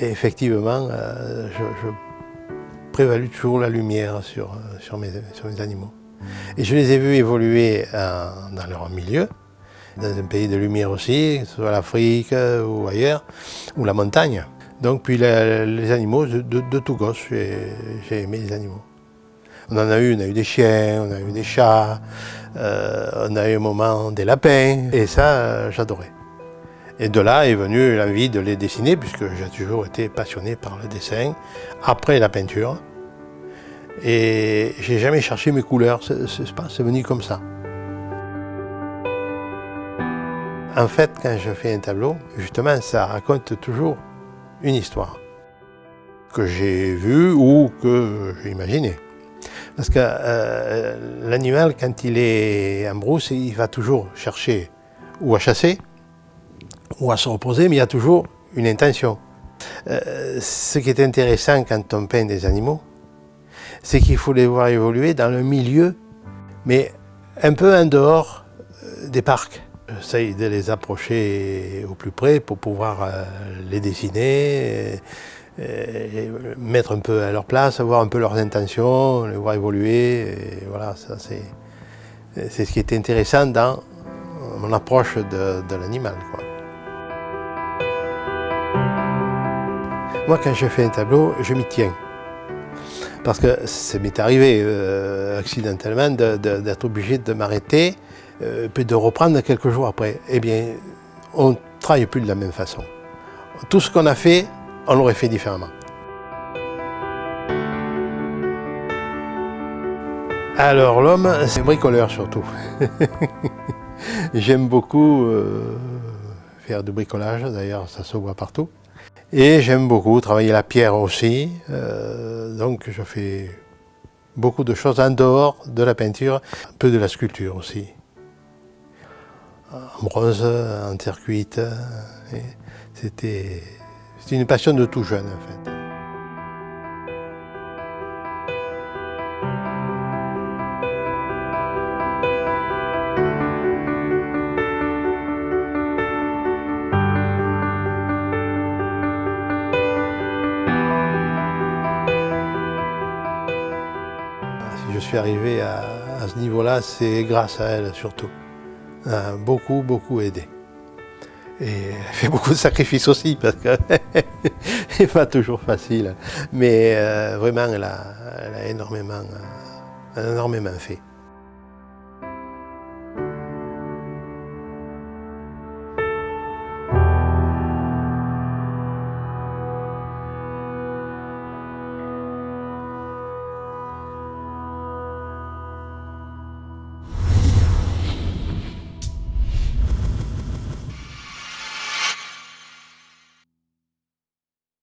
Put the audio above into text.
Et effectivement, je prévalue toujours la lumière sur mes animaux. Et je les ai vus évoluer dans leur milieu, dans un pays de lumière aussi, que ce soit l'Afrique ou ailleurs, ou la montagne. Donc puis les animaux, de tout gosse, j'ai aimé les animaux. On a eu des chiens, on a eu des chats, on a eu un moment des lapins, et ça, j'adorais. Et de là est venue l'envie de les dessiner, puisque j'ai toujours été passionné par le dessin, après la peinture. Et j'ai jamais cherché mes couleurs, c'est venu comme ça. En fait, quand je fais un tableau, justement, ça raconte toujours une histoire que j'ai vue ou que j'ai imaginée. Parce que l'animal, quand il est en brousse, il va toujours chercher ou à chasser, ou à se reposer, mais il y a toujours une intention. Ce qui est intéressant quand on peint des animaux, c'est qu'il faut les voir évoluer dans le milieu, mais un peu en dehors des parcs. J'essaye de les approcher au plus près pour pouvoir les dessiner, mettre un peu à leur place, voir un peu leurs intentions, les voir évoluer. Et voilà, ça c'est ce qui est intéressant dans mon approche de l'animal, quoi. Moi, quand je fais un tableau, je m'y tiens. Parce que ça m'est arrivé accidentellement d'être obligé de m'arrêter, puis de reprendre quelques jours après. Eh bien, on ne travaille plus de la même façon. Tout ce qu'on a fait, on l'aurait fait différemment. Alors l'homme, c'est bricoleur surtout. J'aime beaucoup faire du bricolage, d'ailleurs ça se voit partout. Et j'aime beaucoup travailler la pierre aussi, donc je fais beaucoup de choses en dehors de la peinture, un peu de la sculpture aussi. En bronze, en terre cuite, c'était une passion de tout jeune en fait. Si je suis arrivé à ce niveau-là, c'est grâce à elle surtout. Elle a beaucoup aidé. Et elle fait beaucoup de sacrifices aussi, parce que c'est pas toujours facile. Mais vraiment, elle a énormément fait.